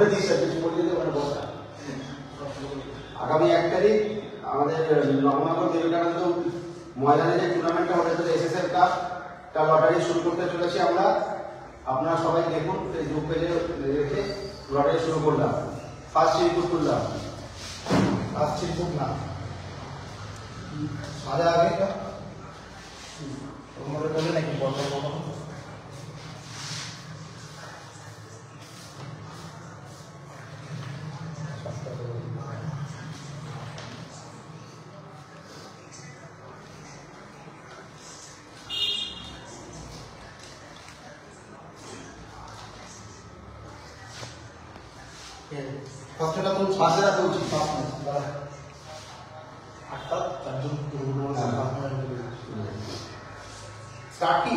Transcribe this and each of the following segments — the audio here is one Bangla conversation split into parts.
বলে দিই স্যার কিছু বলে দিতে পারে বসা। আগামী 1 তারিখ আমাদের নবনগর বিবেকানন্দ ময়দানে যে টুর্নামেন্টটা হতে চলে এসএসএল কাপ তার লটারি শুরু করতে চলেছি আমরা। আপনারা সবাই দেখুন ফেসবুক পেজে রেখে লটারি শুরু করলাম। ফার্স্ট চিরকুট তুললাম, ফার্স্ট চিরকুট না সাদা আগে মনে করলে নাকি বর্তমান ফার্স্টটা তো ফার্স্টটা তো উচিত ফার্স্ট ম্যাচ দাঁড়া আটটা চারজন স্টার্ট কি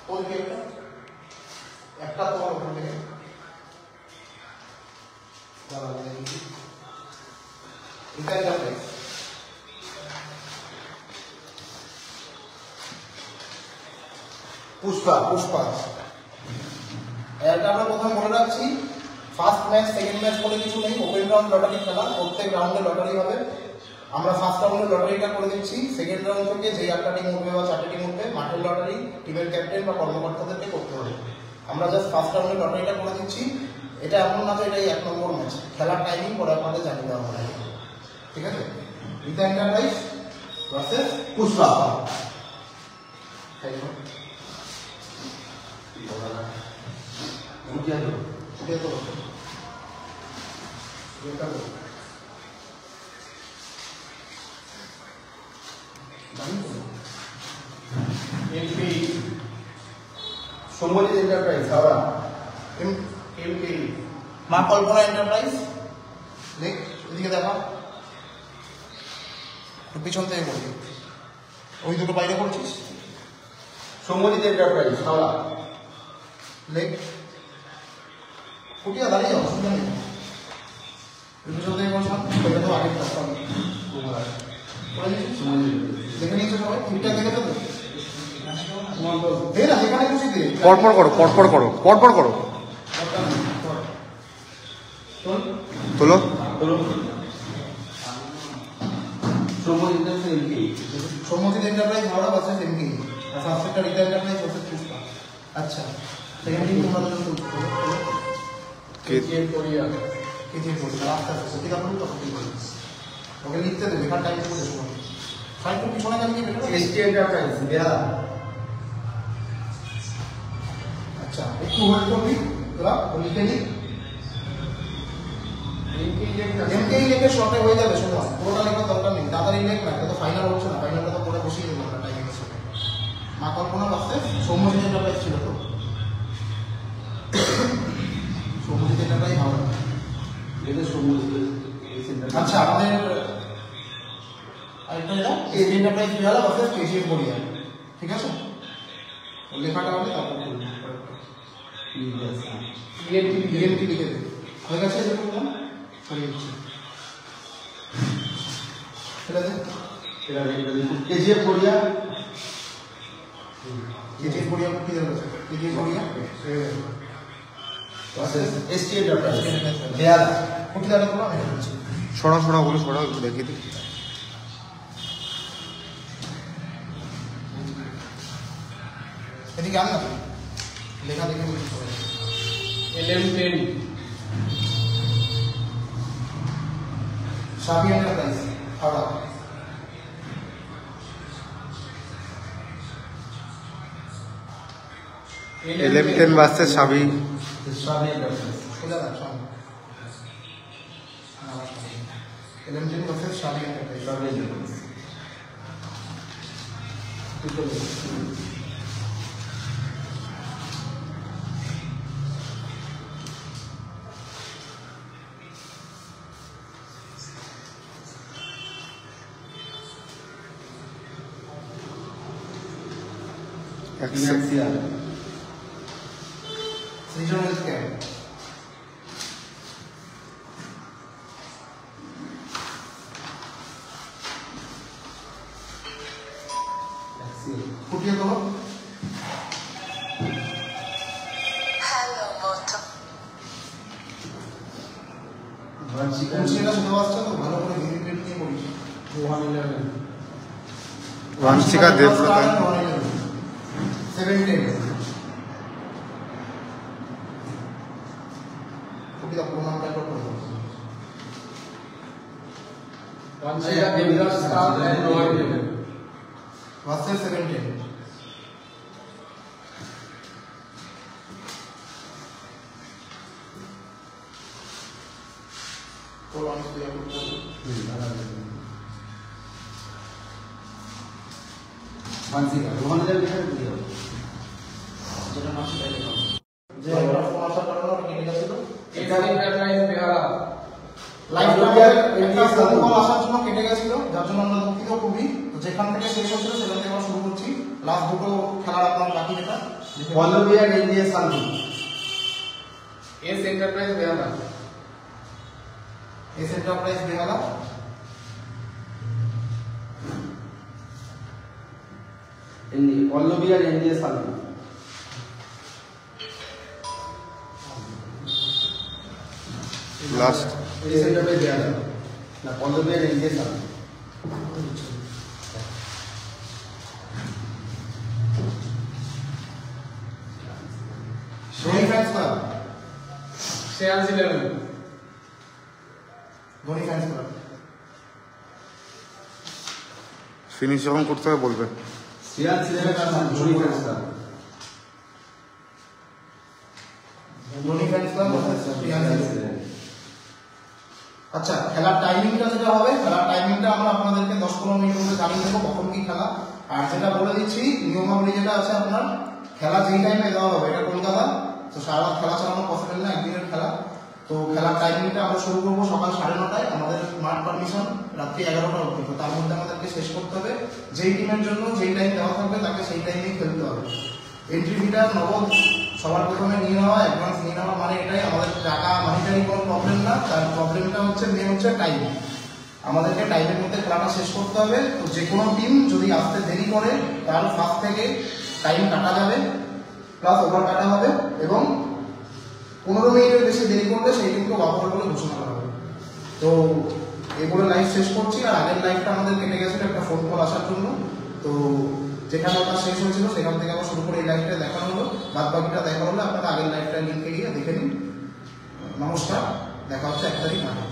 কোন গেমটা একটা তোমার ওখান থেকে দাঁড়া দেখি এটাই যাবে পুষ্পা পুষ্পা এটা আমরা প্রথমে বলে রাখছি ফার্স্ট ম্যাচ সেকেন্ড ম্যাচ বলে কিছু নেই ওপেন রাউন্ড লটারি খেলা প্রত্যেক রাউন্ডে লটারি হবে আমরা ফার্স্ট রাউন্ডে লটারিটা করে দিচ্ছি সেকেন্ড রাউন্ড থেকে যেই 8টা টিম উঠবে বা 4টে টিম উঠবে মাঠের লটারি টিমের ক্যাপ্টেন বা কর্মকর্তাদেরকে করতে হবে আমরা জাস্ট ফার্স্ট রাউন্ডে লটারিটা করে দিচ্ছি এটা এমন না যে এটাই 1 নম্বর ম্যাচ খেলার টাইমিং পরে আপনাদের জানিয়ে দেওয়া হবে ঠিক আছে রিতা এন্টারপ্রাইজ ভার্সেস পুষ্পা उठिया दो बेटा दो एमपी सोमोजित एंटरप्राइज हावड़ा एमपी मां कल्पना एंटरप्राइज देख এদিকে দেখো তো পিছন থেকে বলি ওই দুটো বাইরে করছিস সোমোজিত এন্টারপ্রাইজ হাওড়া লেগ কুটিয়া দাঁড়িয়ে যাও অসুবিধা নেই পিছন থেকে বলছিলাম এটা তো আগে করতাম দেখে নিয়েছো সবাই ঠিকঠাক দেখেছো তো দে না যেখানে খুশি দে পরপর করো পরপর করো পরপর করো তোলো তোলো Somjit enterprise Howrah versus MP subsector Rita enterprise versus Pushpa আচ্ছা সেকেন্ড টিম তোমরা দুজন করো কেজিএফ কোরিয়া রাস্তা সত্যি কথা বলি তখন কি বলি ওকে লিখতে দেবে লেখার টাইম করে দেবো ফাইল টু পিছনে যাবে কি বেটা এসটি এন্টারপ্রাইজ বেহালা আচ্ছা একটু হোল্ড করবি তোরা লিখে নি এমকে লিখে শর্টে হয়ে যাবে শোনো পুরোটা লেখার দরকার নেই তাড়াতাড়ি লেখ না এটা তো ফাইনাল হচ্ছে না ফাইনালটা তো পরে বসিয়ে দেবো আমরা টাইমিংয়ের সাথে মা কল্পনা বাসতে সৌম্যজিৎ এন্টারপ্রাইজ ছিল তো সৌম্যজিৎ এন্টারপ্রাইজ হবে আচ্ছা আমাদের আরেকটা এটা কেজি এন্টারপ্রাইজ বেহালা বাসতে কেজিএফ কোরিয়া ঠিক আছে লেখাটা হবে তারপর ইএনটি লিখে দে হয়ে গেছে এরকম না সরিয়ে দিচ্ছি কেজিএফ কোরিয়া কেজিএফ কোরিয়া কি দেওয়া আছে কেজিএফ কোরিয়া এসটি এন্টারপ্রাইজ বেহালা কোটি দাঁড়া তোলা আমি বলছি সরা সরা বলে সরা দেখিয়ে দিই এদিকে আন না লেখা দেখে বলছি LM10 শাবি enterprise Howrah LM10 versus শাবি enterprise সোজা না সামনে LM10 versus শাবি enterprise Regional scale. ফুটিয়ে তোলো কুলসিটা শুধু আসছে তো ভালো করে ভিজিট নিয়ে পড়ি। 111 वांशिका देवव्रत 710 কপি দা পুরো নামটা একবার পড়ো। वांशिका देवव्रत स्टार एंड 111 ভার্সেস 710 কোন অংশ দিয়ে করতে वांशिका 2000 लिखा दिया যেটা নাম সেটাই লেখা আছে। যে একটা ফোন আসার কারণে ওটা কেটে গেছিল। एक एंटरप्राइज बेहारा লাইভটা একটা ফোন কল আসার জন্য কেটে গেছিল, যার জন্য আমরা দুঃখিত খুবই। তো যেখান থেকে শেষ হচ্ছিল সেখান থেকে আমরা শুরু করছি। লাস্ট দুটো খেলার আপনার বাকি যেটা Colombia India Shanti S enterprise Behara S enterprise Behala Colombia India Shanti last ये सेंटर पे दिया था ना Colombia India Shanti Dhoni fans club shares 11 Dhoni fans club finish যখন করতে হবে বলবে। सियाल सिलेबे का था जोड़ी का था ধোনি ফ্যান্স ক্লাব আচ্ছা, খেলার টাইমিংটা যেটা হবে, খেলার টাইমিংটা আমরা আপনাদেরকে 10-15 মিনিট মধ্যে জানিয়ে দেবো কখন কি খেলা। আর যেটা বলে দিচ্ছি নিয়মাবলী যেটা আছে আপনার, খেলা যেই টাইমে দেওয়া হবে, এটা কলকাতা, তো সারা রাত খেলা চালানো পসিবল না, একদিনের খেলা। তো খেলার টাইমিংটা আমরা শুরু করবো সকাল 9:30টায়, আমাদের মাঠ পারমিশন রাত্রি 11টা অবধি। তো তার মধ্যে আমাদেরকে শেষ করতে হবে। যেই টিমের জন্য যেই টাইম দেওয়া থাকবে তাকে সেই টাইমেই খেলতে হবে। এন্ট্রি ফিটা নগদ সবার প্রথমে নিয়ে নেওয়া, অ্যাডভান্স নিয়ে নেওয়া, মানে এটাই আমাদের টাকা মানিটারি কোনো প্রবলেম না। তার প্রবলেমটা হচ্ছে মেন হচ্ছে টাইম। আমাদেরকে টাইমের মধ্যে খেলাটা শেষ করতে হবে। তো যে কোনো টিম যদি আসতে দেরি করে তার ফার্স্ট থেকে টাইম কাটা যাবে, প্লাস ওভার কাটা হবে, এবং 15 মিনিটের বেশি দেরি করলে সেই টিমকে ওভার বলে ঘোষণা করা হবে। তো এগুলো লাইভ শেষ করছি। আর আগের লাইভটা আমাদের কেটে গেছিল একটা ফোন কল আসার জন্য। তো যেখানে ওটা শেষ হয়েছিল সেখান থেকে আবার শুরু করে এই লাইভটা দেখানো হলো। বাদ বাকিটা দেখা হলে আপনারা আগের লাইভটা লিঙ্কে গিয়ে দেখে নিন। নমস্কার, দেখা হচ্ছে 1 তারিখ মাঠে।